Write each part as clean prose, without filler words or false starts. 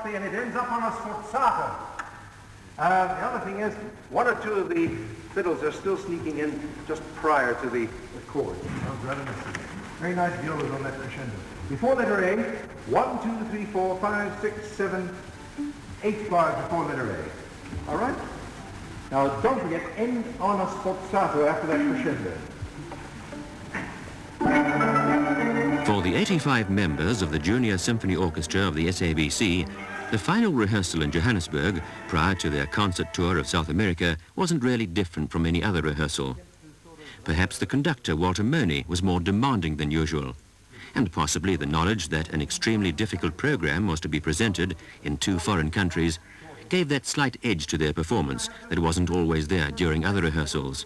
softly and it ends up on a sforzato. The other thing is, one or two of the fiddles are still sneaking in just prior to the chord. Very nice violas on that crescendo. Before letter A, 1, 2, 3, 4, 5, 6, 7, 8 bars before letter A. All right? Now don't forget, end on a sforzato after that crescendo. For the 85 members of the Junior Symphony Orchestra of the SABC, the final rehearsal in Johannesburg, prior to their concert tour of South America, wasn't really different from any other rehearsal. Perhaps the conductor, Walter Murney, was more demanding than usual, and possibly the knowledge that an extremely difficult program was to be presented in 2 foreign countries gave that slight edge to their performance that wasn't always there during other rehearsals.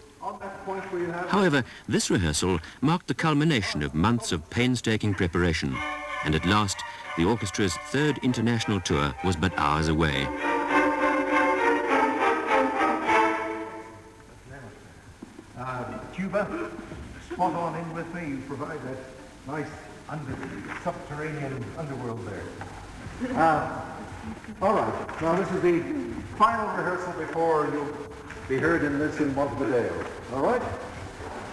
However, this rehearsal marked the culmination of months of painstaking preparation, and at last, the orchestra's 3rd international tour was but hours away. Tuba, spot on in with me. You provide that nice subterranean underworld there. All right, now this is the final rehearsal before you'll be heard in this in Montevideo. All right?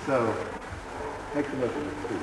So, make the listen, please.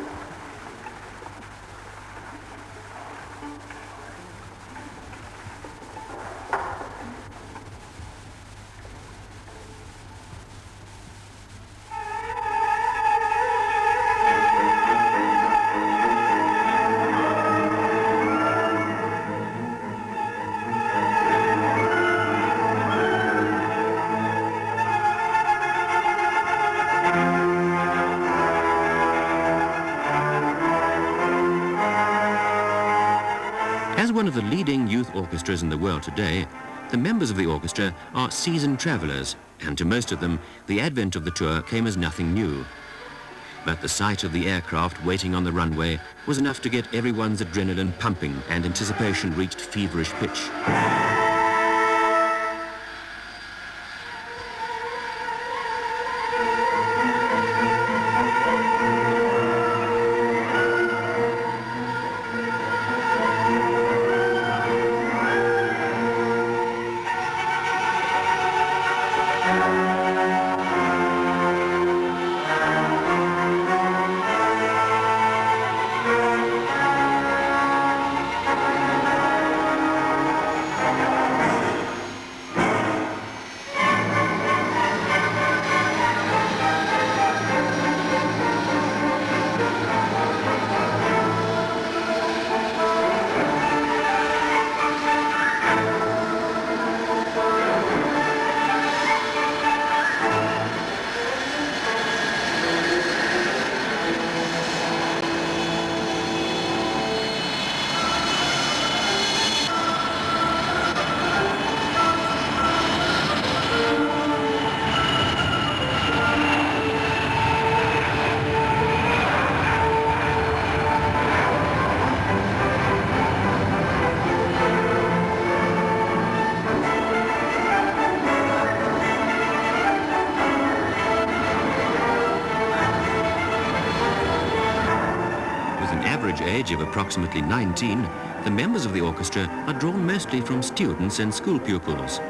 As one of the leading youth orchestras in the world today, the members of the orchestra are seasoned travelers, and to most of them, the advent of the tour came as nothing new. But the sight of the aircraft waiting on the runway was enough to get everyone's adrenaline pumping, and anticipation reached feverish pitch. Age of approximately 19, the members of the orchestra are drawn mostly from students and school pupils.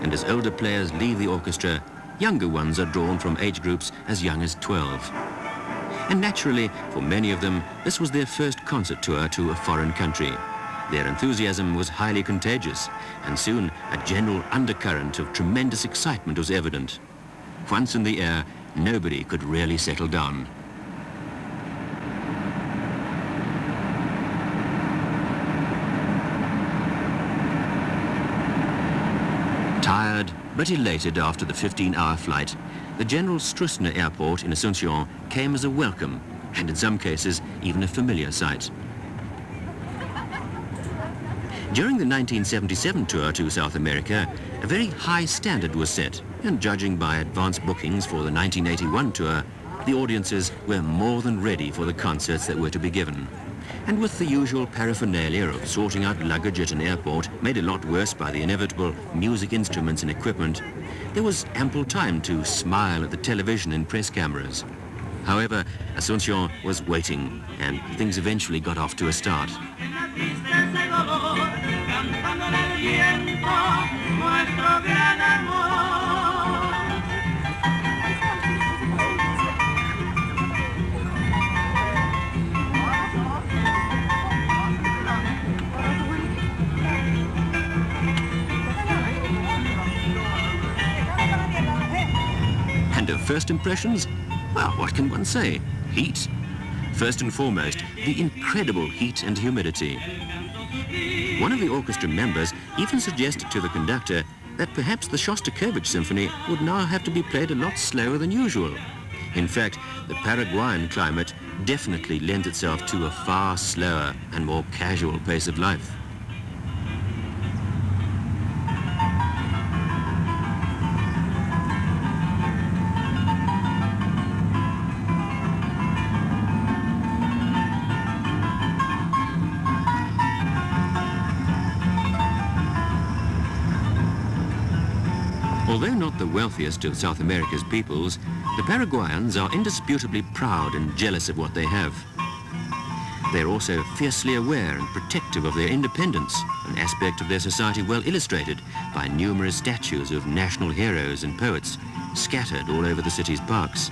And as older players leave the orchestra, younger ones are drawn from age groups as young as 12. And naturally, for many of them, this was their first concert tour to a foreign country. Their enthusiasm was highly contagious, and soon a general undercurrent of tremendous excitement was evident. Once in the air, nobody could really settle down. Tired but elated after the 15-hour flight, the General Strussner Airport in Asuncion came as a welcome, and in some cases even a familiar sight. During the 1977 tour to South America, a very high standard was set, and judging by advance bookings for the 1981 tour, the audiences were more than ready for the concerts that were to be given. And with the usual paraphernalia of sorting out luggage at an airport, made a lot worse by the inevitable music instruments and equipment, there was ample time to smile at the television and press cameras. However, Asuncion was waiting, and things eventually got off to a start. first impressions? Well, what can one say? Heat. First and foremost, the incredible heat and humidity. One of the orchestra members even suggested to the conductor that perhaps the Shostakovich Symphony would now have to be played a lot slower than usual. In fact, the Paraguayan climate definitely lends itself to a far slower and more casual pace of life. Although not the wealthiest of South America's peoples, the Paraguayans are indisputably proud and jealous of what they have. They're also fiercely aware and protective of their independence, an aspect of their society well illustrated by numerous statues of national heroes and poets scattered all over the city's parks.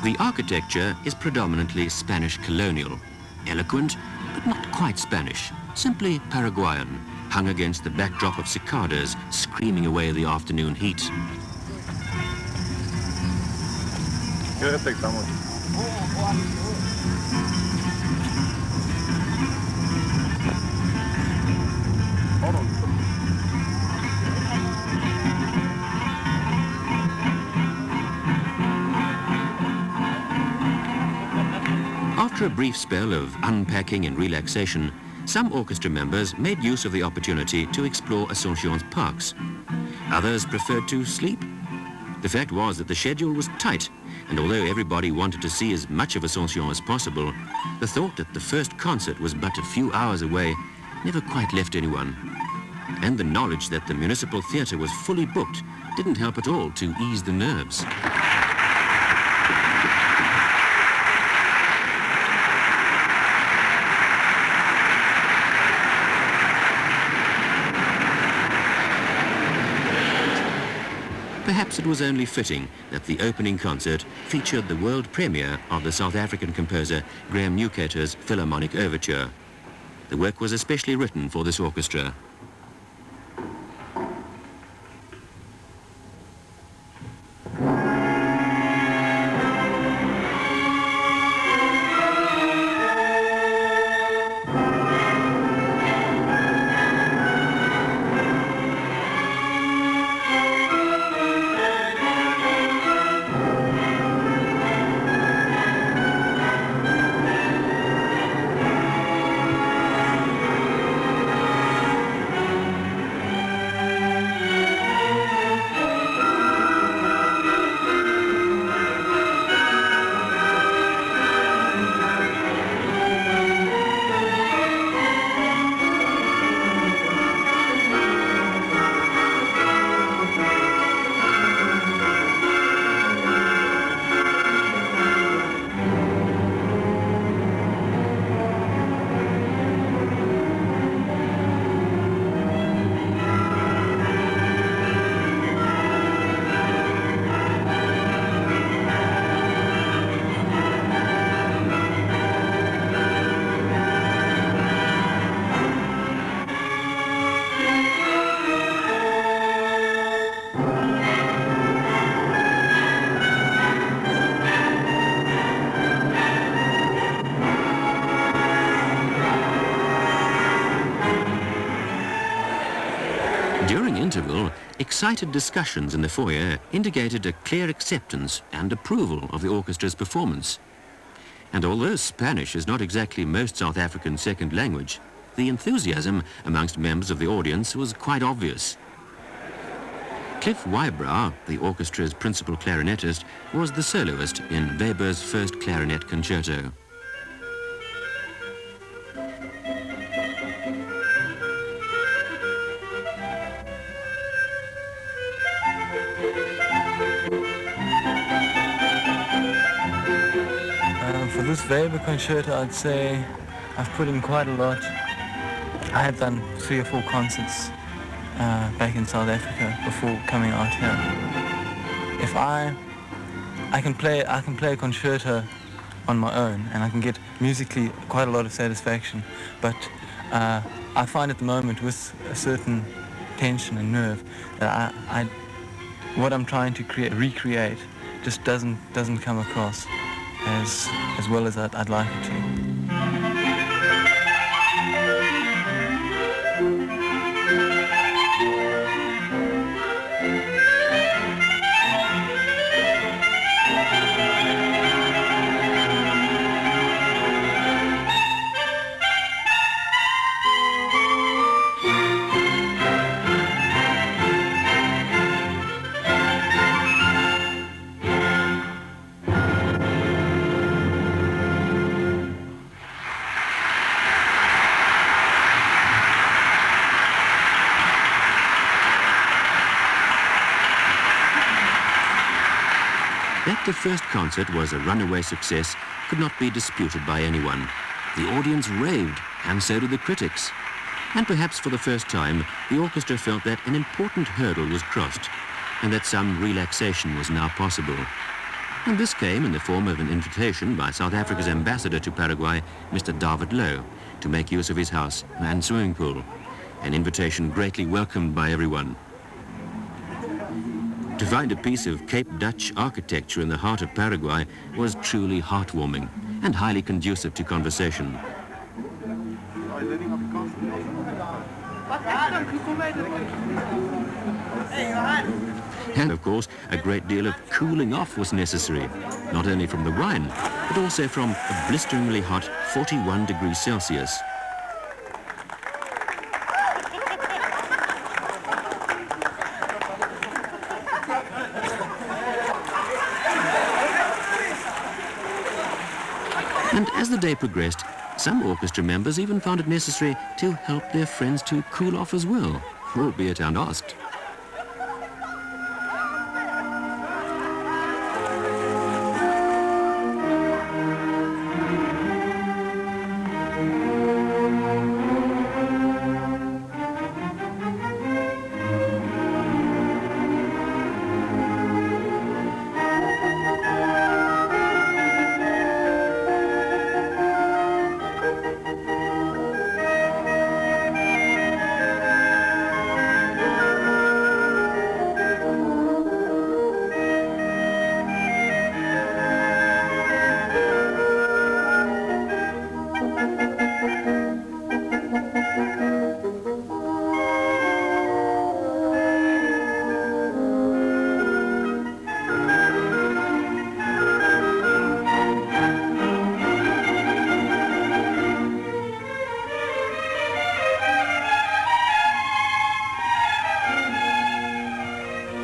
The architecture is predominantly Spanish colonial, eloquent but not quite Spanish, simply Paraguayan, hung against the backdrop of cicadas screaming away the afternoon heat. After a brief spell of unpacking and relaxation, some orchestra members made use of the opportunity to explore Asunción's parks. Others preferred to sleep. The fact was that the schedule was tight, and although everybody wanted to see as much of Asunción as possible, the thought that the first concert was but a few hours away never quite left anyone. And the knowledge that the municipal theatre was fully booked didn't help at all to ease the nerves. Perhaps it was only fitting that the opening concert featured the world premiere of the South African composer Graham Newcater's Philharmonic Overture. The work was especially written for this orchestra. During interval, excited discussions in the foyer indicated a clear acceptance and approval of the orchestra's performance. And although Spanish is not exactly most South Africans' second language, the enthusiasm amongst members of the audience was quite obvious. Cliff Wybrow, the orchestra's principal clarinetist, was the soloist in Weber's first clarinet concerto. For this Weber concerto, I'd say I've put in quite a lot. I had done 3 or 4 concerts back in South Africa before coming out here. If I can play a concerto on my own, and I can get musically quite a lot of satisfaction. But I find at the moment with a certain tension and nerve that what I'm trying to recreate just doesn't come across as well as I'd like it to. That the first concert was a runaway success could not be disputed by anyone. The audience raved, and so did the critics. And perhaps for the first time, the orchestra felt that an important hurdle was crossed, and that some relaxation was now possible. And this came in the form of an invitation by South Africa's ambassador to Paraguay, Mr. David Lowe, to make use of his house and swimming pool, an invitation greatly welcomed by everyone. To find a piece of Cape Dutch architecture in the heart of Paraguay was truly heartwarming and highly conducive to conversation. And of course, a great deal of cooling off was necessary, not only from the wine, but also from a blisteringly hot 41 degrees Celsius. And as the day progressed, some orchestra members even found it necessary to help their friends to cool off as well, albeit unasked.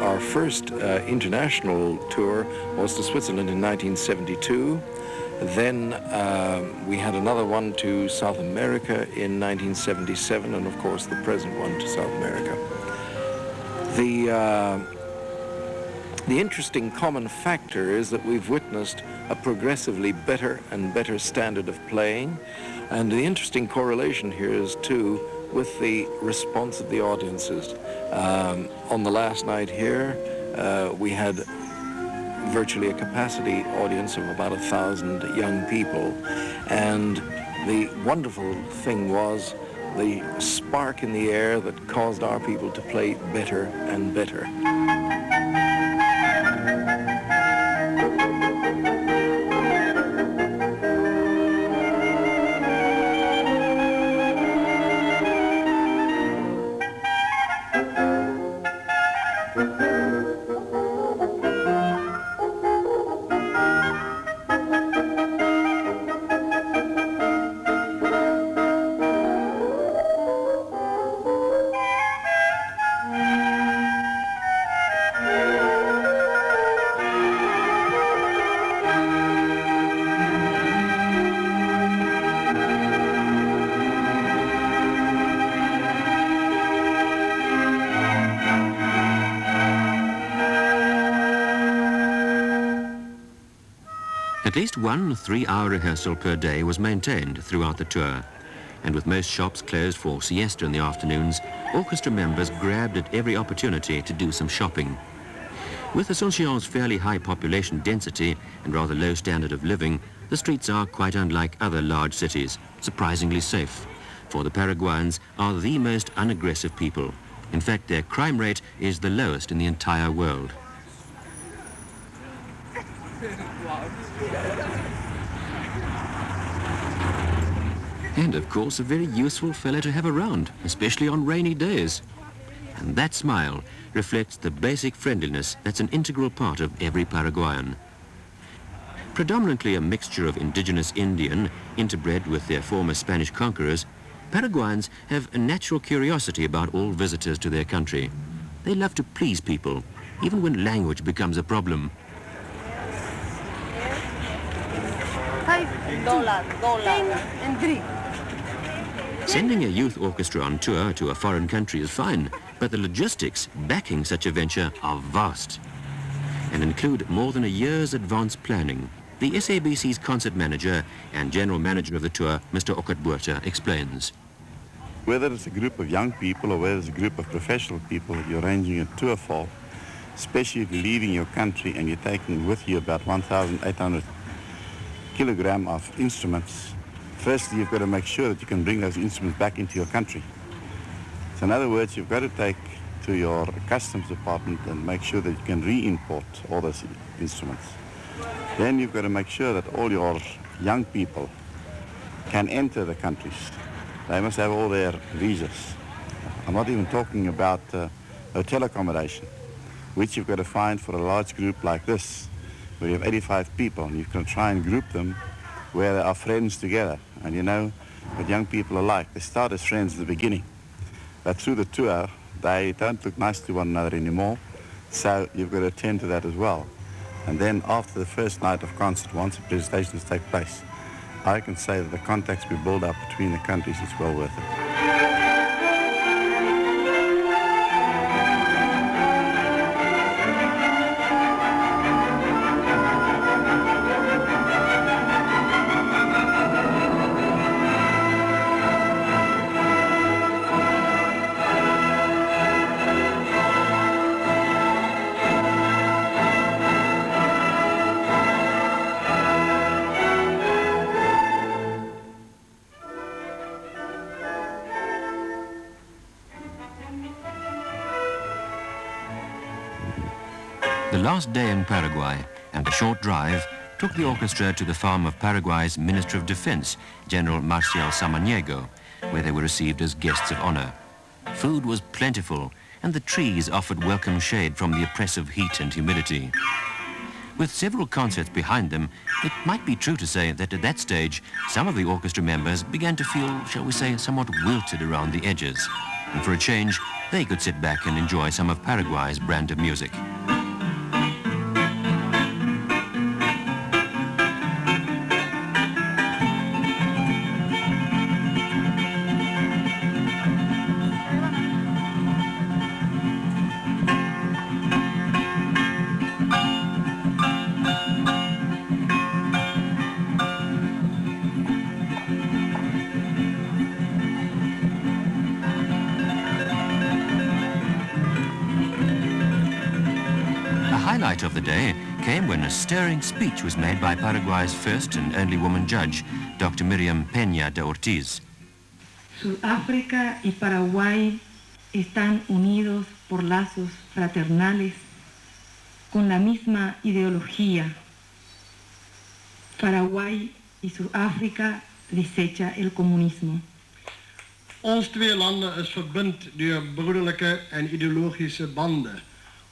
Our first international tour was to Switzerland in 1972. Then we had another one to South America in 1977, and of course the present one to South America. The interesting common factor is that we've witnessed a progressively better and better standard of playing, and the interesting correlation here is too with the response of the audiences. On the last night here, we had virtually a capacity audience of about 1,000 young people, and the wonderful thing was the spark in the air that caused our people to play better and better. At least one 3-hour rehearsal per day was maintained throughout the tour, and with most shops closed for siesta in the afternoons, orchestra members grabbed at every opportunity to do some shopping. With Asunción's fairly high population density and rather low standard of living, the streets are quite unlike other large cities, surprisingly safe, for the Paraguayans are the most unaggressive people, In fact, their crime rate is the lowest in the entire world. And, of course, a very useful fellow to have around, especially on rainy days. And that smile reflects the basic friendliness that's an integral part of every Paraguayan. Predominantly a mixture of indigenous Indian, interbred with their former Spanish conquerors, Paraguayans have a natural curiosity about all visitors to their country. They love to please people, even when language becomes a problem. $5 and 3. Sending a youth orchestra on tour to a foreign country is fine, but the logistics backing such a venture are vast and include more than a year's advance planning. The SABC's concert manager and general manager of the tour, Mr. Orchestra, explains. Whether it's a group of young people or whether it's a group of professional people you're arranging a tour for, especially if you're leaving your country and you're taking with you about 1,800 kilograms of instruments, firstly, you've got to make sure that you can bring those instruments back into your country. So in other words, you've got to take to your customs department and make sure that you can re-import all those instruments. Then you've got to make sure that all your young people can enter the countries. They must have all their visas. I'm not even talking about hotel accommodation, which you've got to find for a large group like this, where you have 85 people, and you can try and group them where they are friends together. And you know what young people are like. They start as friends at the beginning, but through the tour, they don't look nice to one another anymore, so you've got to attend to that as well. And then after the first night of concert, once the presentations take place, I can say that the contacts we build up between the countries is well worth it. The last day in Paraguay and a short drive took the orchestra to the farm of Paraguay's Minister of Defense, General Marcial Samaniego, where they were received as guests of honor. Food was plentiful, and the trees offered welcome shade from the oppressive heat and humidity. With several concerts behind them, it might be true to say that at that stage, some of the orchestra members began to feel, shall we say, somewhat wilted around the edges. And for a change, they could sit back and enjoy some of Paraguay's brand of music. The highlight of the day came when a stirring speech was made by Paraguay's first and only woman judge, Dr. Miriam Peña de Ortiz. Sudáfrica y Paraguay están unidos por lazos fraternales con la misma ideología. Paraguay y Sudáfrica desecha el comunismo. Ons twee lande is verbind deur broederlike en ideologische bande.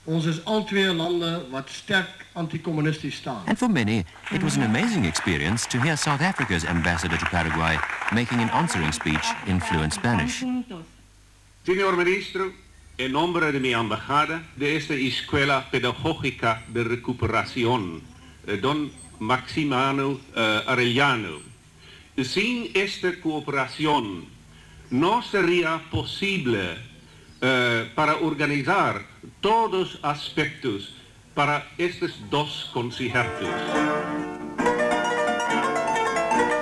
Ons is al twee lande wat sterk anti-communistisch staan. And for many, it was an amazing experience to hear South Africa's ambassador to Paraguay making an answering speech in fluent Spanish. Señor Ministro, en nombre de mi embajada de esta Escuela Pedagógica de Recuperación, don Maximiano Arellano, sin esta cooperación no sería posible para organizar todos aspectos para estos dos conciertos.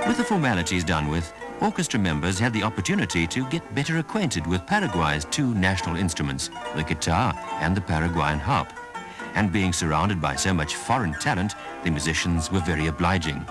With the formalities done with, orchestra members had the opportunity to get better acquainted with Paraguay's two national instruments, the guitar and the Paraguayan harp. And being surrounded by so much foreign talent, the musicians were very obliging.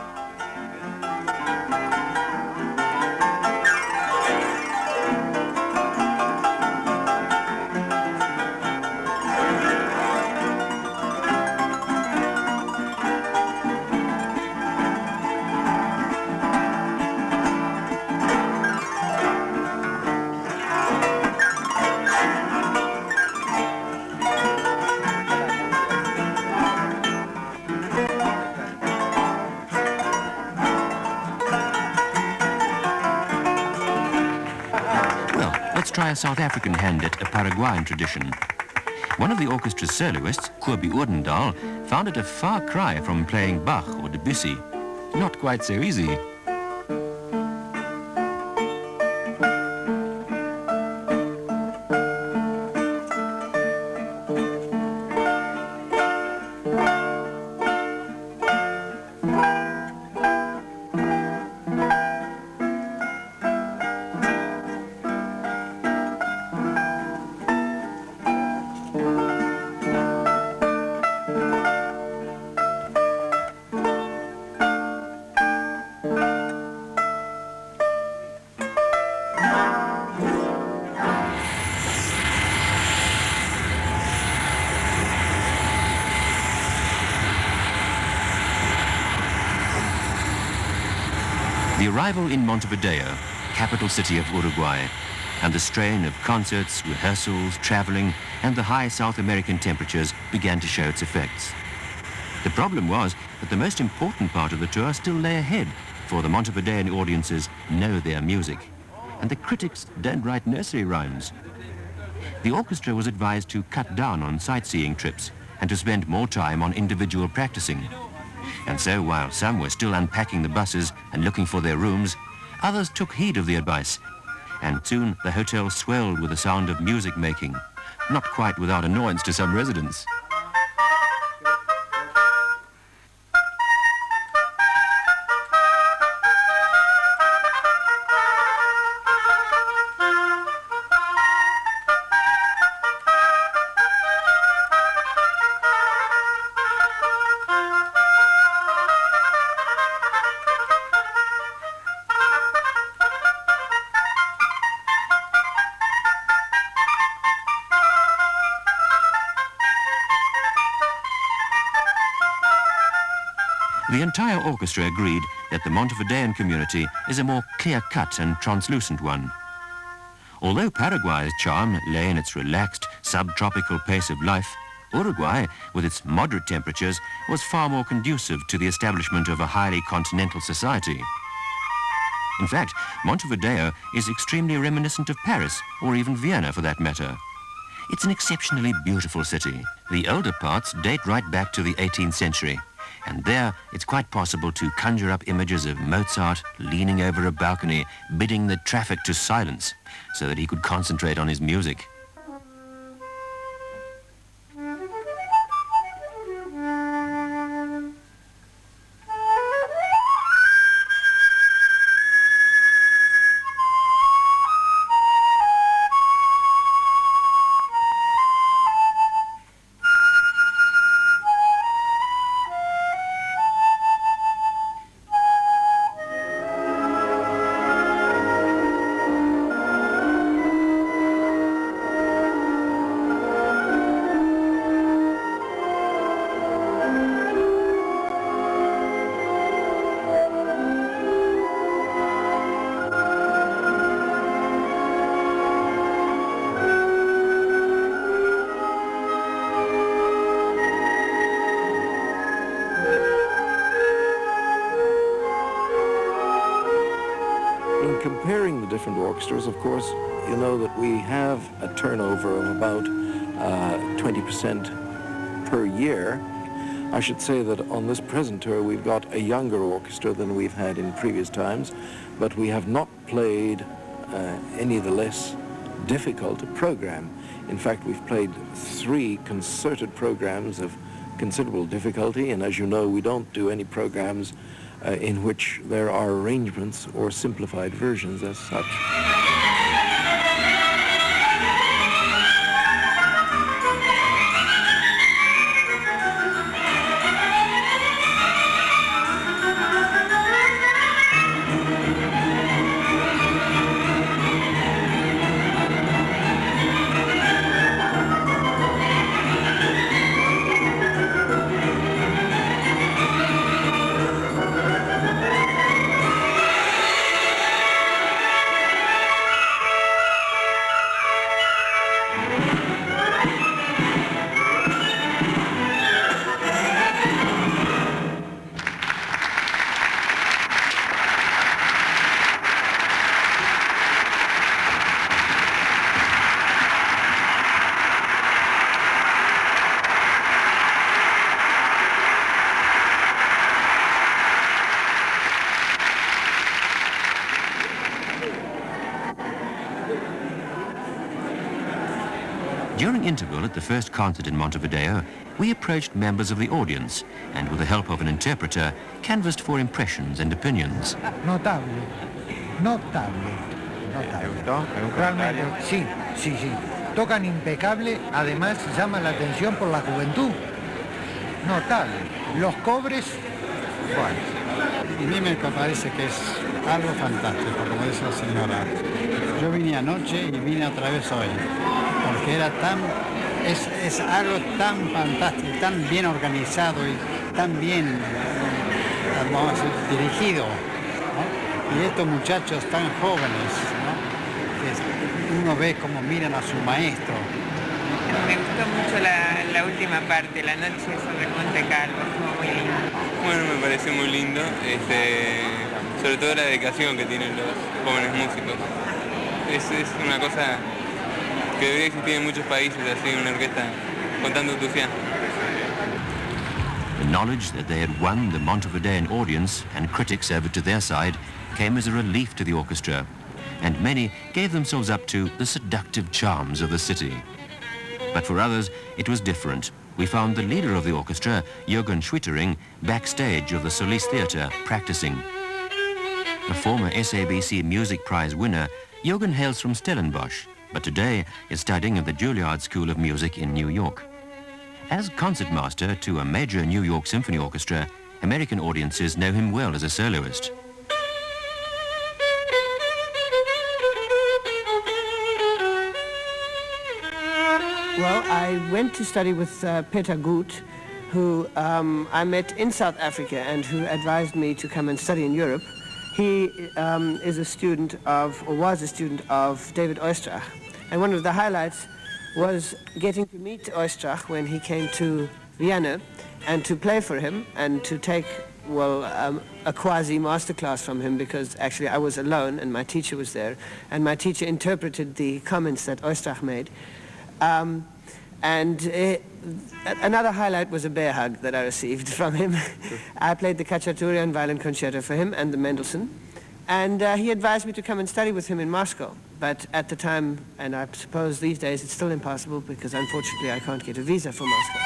let's try a South African hand at a Paraguayan tradition. One of the orchestra's soloists, Kobie Odendaal, found it a far cry from playing Bach or Debussy. Not quite so easy. The arrival in Montevideo, capital city of Uruguay, and the strain of concerts, rehearsals, traveling, and the high South American temperatures began to show its effects. The problem was that the most important part of the tour still lay ahead, for the Montevidean audiences know their music, and the critics don't write nursery rhymes. The orchestra was advised to cut down on sightseeing trips and to spend more time on individual practicing. And so, while some were still unpacking the buses and looking for their rooms, others took heed of the advice, and soon the hotel swelled with the sound of music making, not quite without annoyance to some residents. The entire orchestra agreed that the Montevidean community is a more clear-cut and translucent one. Although Paraguay's charm lay in its relaxed, subtropical pace of life, Uruguay, with its moderate temperatures, was far more conducive to the establishment of a highly continental society. In fact, Montevideo is extremely reminiscent of Paris, or even Vienna for that matter. It's an exceptionally beautiful city. The older parts date right back to the 18th century. And there, it's quite possible to conjure up images of Mozart leaning over a balcony, bidding the traffic to silence so that he could concentrate on his music. Comparing the different orchestras, of course, you know that we have a turnover of about 20% per year. I should say that on this present tour we've got a younger orchestra than we've had in previous times, but we have not played any the less difficult a program. In fact, we've played 3 concerted programs of considerable difficulty, and as you know, we don't do any programs in which there are arrangements or simplified versions as such. During interval at the first concert in Montevideo, we approached members of the audience and, with the help of an interpreter, canvassed for impressions and opinions. Notable, notable, notable. ¿Te gustó? Realmente, sí, sí, sí. Tocan impecable, además llama la atención por la juventud. Notable. Los cobres, bueno. A mí me parece que es algo fantástico, como dice la señora. Yo vine anoche y vine otra vez hoy, porque era es algo tan fantástico, tan bien organizado y tan bien, vamos a decir, dirigido, ¿no? Y estos muchachos tan jóvenes, ¿no? Que uno ve cómo miran a su maestro. Me gustó mucho la última parte, la noche sobre el Monte Calvo, estuvo muy lindo. Bueno, me pareció muy lindo, sobre todo la dedicación que tienen los jóvenes músicos. Es una cosa que debería existir en muchos países, así, una orquesta con tanto entusiasmo. The knowledge that they had won the Montevidean audience and critics over to their side came as a relief to the orchestra, and many gave themselves up to the seductive charms of the city. But for others, it was different. We found the leader of the orchestra, Jürgen Schwittering, backstage of the Solis Theatre, practicing. A former SABC Music Prize winner, Jürgen hails from Stellenbosch, but today is studying at the Juilliard School of Music in New York. As concertmaster to a major New York symphony orchestra, American audiences know him well as a soloist. Well, I went to study with Peter Gut, who I met in South Africa and who advised me to come and study in Europe. He is a student of, or was a student of, David Oistrakh. And one of the highlights was getting to meet Oistrakh when he came to Vienna and to play for him and to take, well, a quasi-masterclass from him, because actually I was alone and my teacher was there, and my teacher interpreted the comments that Oistrakh made. Another highlight was a bear hug that I received from him. I played the Cacciaturian violin concerto for him and the Mendelssohn, and he advised me to come and study with him in Moscow. But at the time, and I suppose these days, it's still impossible because unfortunately I can't get a visa for Moscow.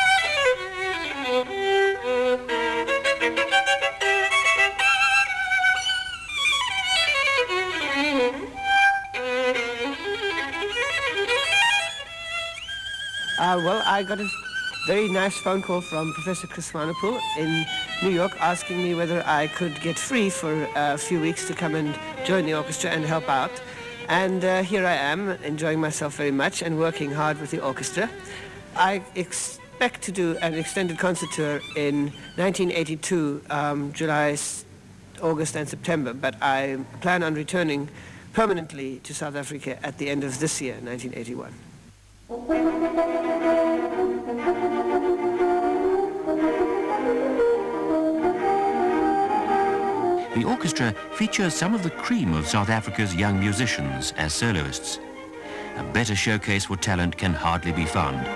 Well, I got a very nice phone call from Professor Chris Swanepoel in New York asking me whether I could get free for a few weeks to come and join the orchestra and help out. And here I am, enjoying myself very much and working hard with the orchestra. I expect to do an extended concert tour in 1982, July, August and September, but I plan on returning permanently to South Africa at the end of this year, 1981. The orchestra features some of the cream of South Africa's young musicians as soloists. A better showcase for talent can hardly be found.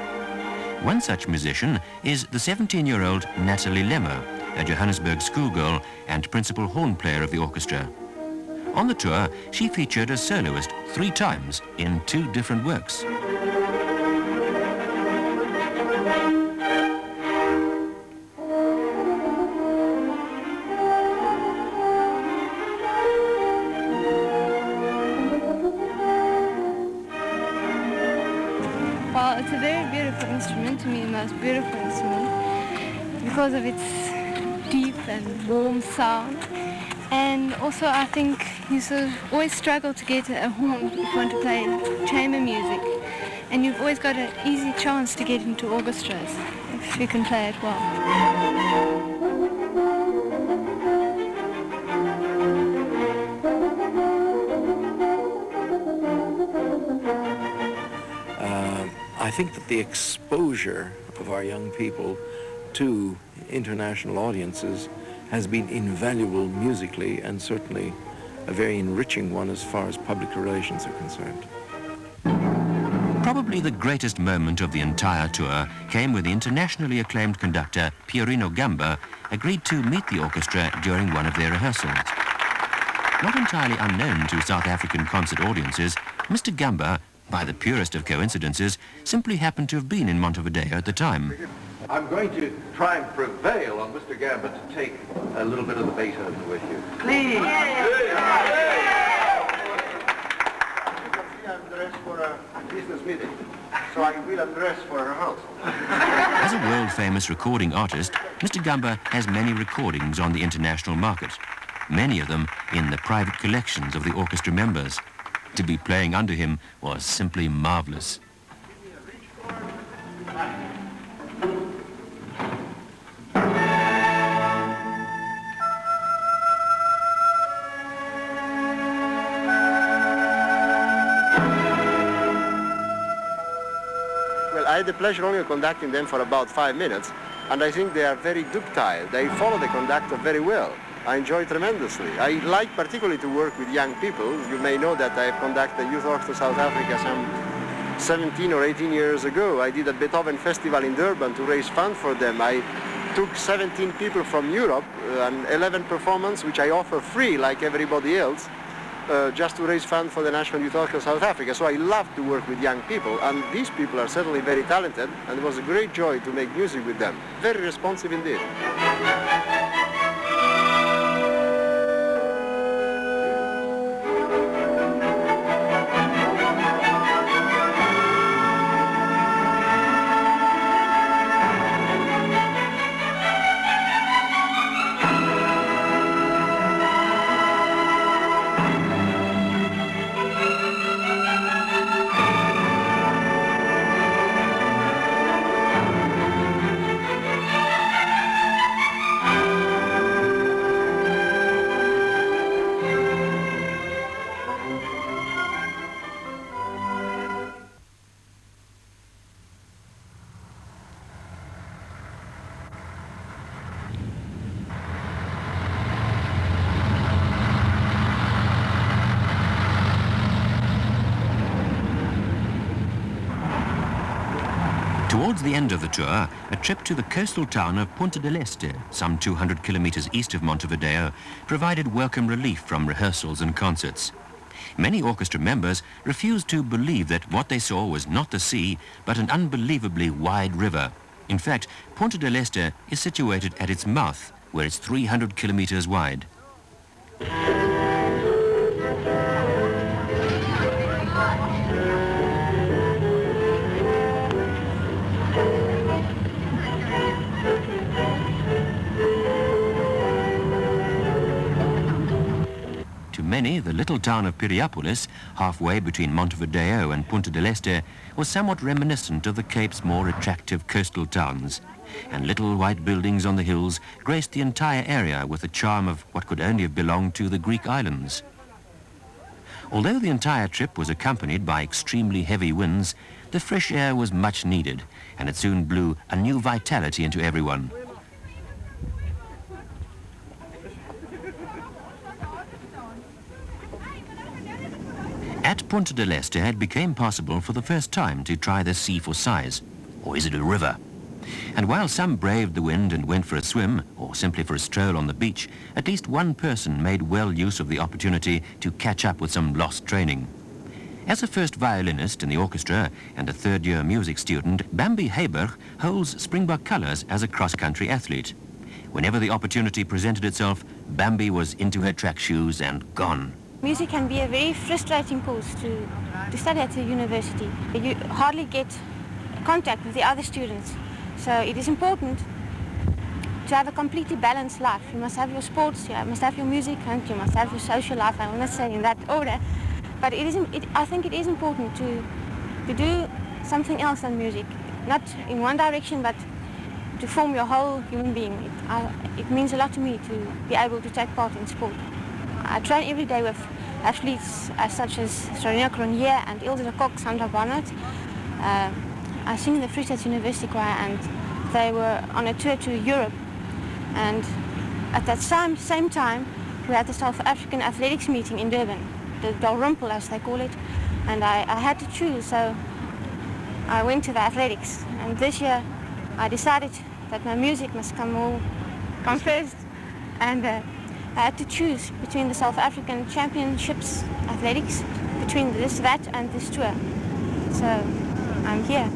One such musician is the 17-year-old Natalie Lemmer, a Johannesburg schoolgirl and principal horn player of the orchestra. On the tour, she featured as soloist 3 times in 2 different works. Well, it's a very beautiful instrument, to me the most beautiful instrument, because of its deep and warm sound. And also I think you sort of always struggle to get a horn if you want to play chamber music. And you've always got an easy chance to get into orchestras if you can play it well. I think that the exposure of our young people to international audiences has been invaluable musically, and certainly a very enriching one as far as public relations are concerned. Probably the greatest moment of the entire tour came when the internationally acclaimed conductor Pierino Gamba agreed to meet the orchestra during one of their rehearsals. Not entirely unknown to South African concert audiences, Mr. Gamba, by the purest of coincidences, simply happened to have been in Montevideo at the time. I'm going to try and prevail on Mr. Gamba to take a little bit of the Beethoven with you. Please! I'm dressed for a business meeting, so I will undress for a rehearsal. As a world-famous recording artist, Mr. Gamba has many recordings on the international market, many of them in the private collections of the orchestra members. To be playing under him was simply marvelous. I had the pleasure only of conducting them for about 5 minutes, and I think they are very ductile. They follow the conductor very well. I enjoy tremendously. I like particularly to work with young people. You may know that I have conducted the Youth Orchestra South Africa some 17 or 18 years ago. I did a Beethoven festival in Durban to raise funds for them. I took 17 people from Europe, an 11 performance, which I offer free like everybody else, just to raise funds for the National Youth Orchestra South Africa. So I love to work with young people, and these people are certainly very talented, and it was a great joy to make music with them. Very responsive indeed. Towards the end of the tour, a trip to the coastal town of Punta del Este, some 200 kilometers east of Montevideo, provided welcome relief from rehearsals and concerts. Many orchestra members refused to believe that what they saw was not the sea, but an unbelievably wide river. In fact, Punta del Este is situated at its mouth, where it's 300 kilometers wide. To many, the little town of Piriápolis, halfway between Montevideo and Punta del Este, was somewhat reminiscent of the Cape's more attractive coastal towns, and little white buildings on the hills graced the entire area with the charm of what could only have belonged to the Greek islands. Although the entire trip was accompanied by extremely heavy winds, the fresh air was much needed, and it soon blew a new vitality into everyone. At Punta del Este, it became possible for the first time to try the sea for size. Or is it a river? And while some braved the wind and went for a swim, or simply for a stroll on the beach, at least one person made well use of the opportunity to catch up with some lost training. As a first violinist in the orchestra and a third-year music student, Bambi Heiberg holds Springbok colours as a cross-country athlete. Whenever the opportunity presented itself, Bambi was into her track shoes and gone. Music can be a very frustrating course to study at the university. You hardly get contact with the other students. So it is important to have a completely balanced life. You must have your sports, you must have your music, and you must have your social life. I will not say in that order. But I think it is important to do something else than music. Not in one direction, but to form your whole human being. It means a lot to me to be able to take part in sport. I train every day with athletes such as Sarina Cronje and Ilse de Kok, Sandra Barnett. I sing in the Free State University Choir, and they were on a tour to Europe. And at that same time, we had the South African athletics meeting in Durban, the Dalrymple as they call it. And I had to choose, so I went to the athletics. And this year, I decided that my music must come first. And I had to choose between the South African Championships athletics, between that and this tour. so I'm here.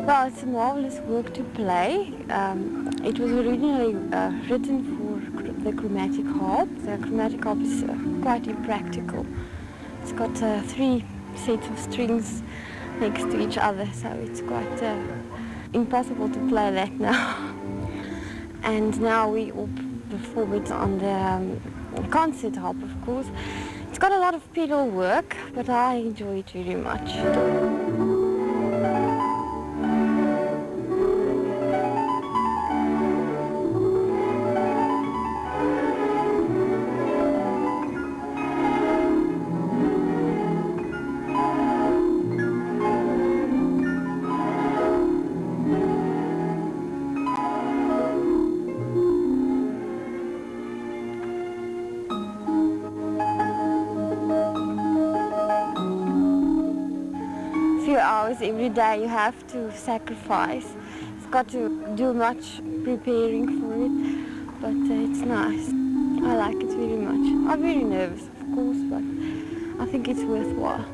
Well, it's a marvelous work to play. It was originally written for the chromatic harp. The chromatic harp is quite impractical. It's got 3 sets of strings next to each other, so it's quite impossible to play that now. And now we all perform it on the concert harp, of course. It's got a lot of pedal work, but I enjoy it very much. Hours every day you have to sacrifice. It's got to do much preparing for it, but it's nice. I like it very much. I'm very nervous, of course, but I think it's worthwhile.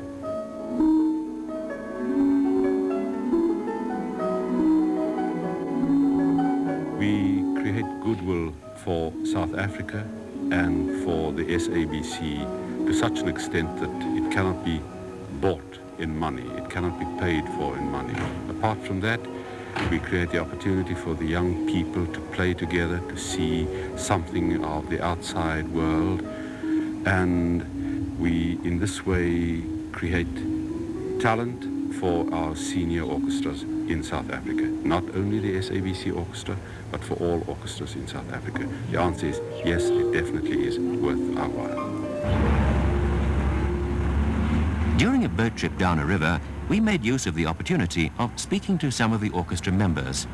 We create goodwill for South Africa and for the SABC to such an extent that it cannot be bought in money. It cannot be paid for in money. Apart from that, we create the opportunity for the young people to play together, to see something of the outside world, and we, in this way, create talent for our senior orchestras in South Africa. Not only the SABC orchestra, but for all orchestras in South Africa. The answer is yes, it definitely is worth our while. During a boat trip down a river, we made use of the opportunity of speaking to some of the orchestra members.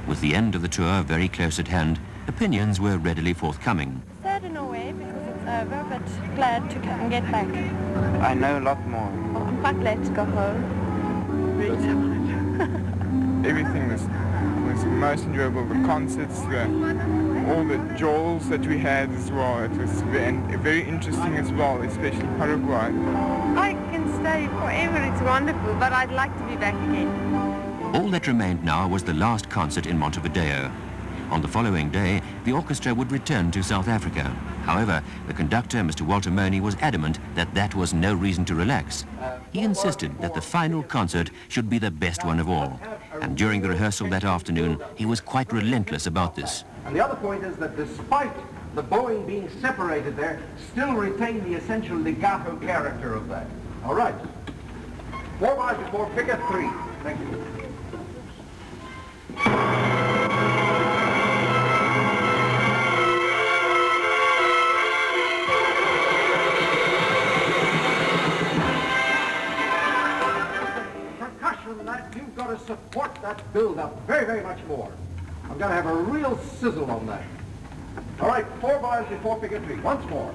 With the end of the tour very close at hand, opinions were readily forthcoming. Sad in a way because it's over, but glad to get back. I know a lot more. Oh, I'm quite glad to go home. Very tired. Everything was most enjoyable. The concerts, all the jewels that we had as well. It was very interesting as well, especially Paraguay. I can stay forever, it's wonderful, but I'd like to be back again. All that remained now was the last concert in Montevideo. On the following day, the orchestra would return to South Africa. However, the conductor, Mr. Walter Money, was adamant that that was no reason to relax. He insisted that the final concert should be the best one of all. And during the rehearsal that afternoon, he was quite relentless about this. And the other point is that despite the bowing being separated there, still retain the essential legato character of that. All right. 4 bars before figure 3. Thank you. Percussion, that you've got to support that build-up very, very much more. I've got to have a real sizzle on that. All right, 4 bars before figure 3. Once more.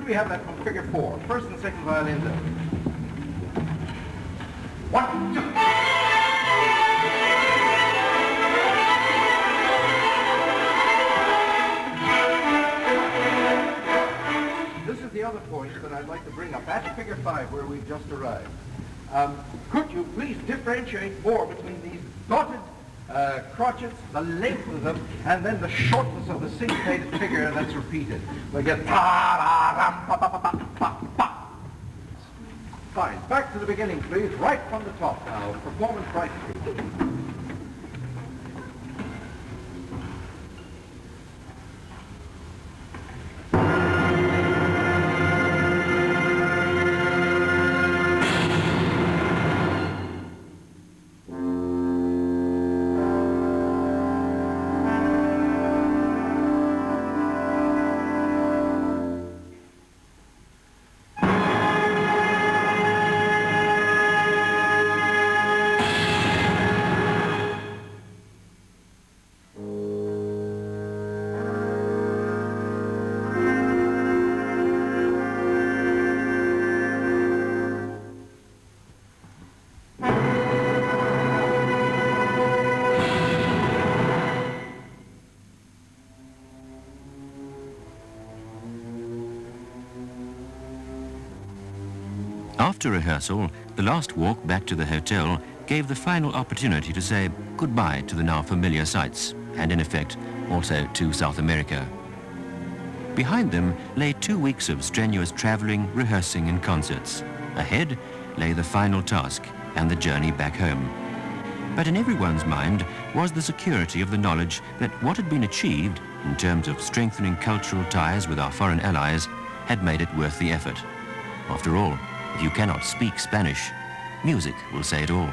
we have that from figure 4? First and second violins. 1, 2. This is the other point that I'd like to bring up. That's figure 5 where we've just arrived. Could you please differentiate more between these dotted crotchets, the length of them, and then the shortness of the syncopated figure that's repeated? We get pa-ra-ram-pa-pa-pa-pa-pa. Fine. Back to the beginning, please. Right from the top now. Performance right through. After rehearsal, the last walk back to the hotel gave the final opportunity to say goodbye to the now familiar sights, and in effect, also to South America. Behind them lay 2 weeks of strenuous traveling, rehearsing and concerts. Ahead lay the final task and the journey back home. But in everyone's mind was the security of the knowledge that what had been achieved in terms of strengthening cultural ties with our foreign allies had made it worth the effort. After all, if you cannot speak Spanish, music will say it all.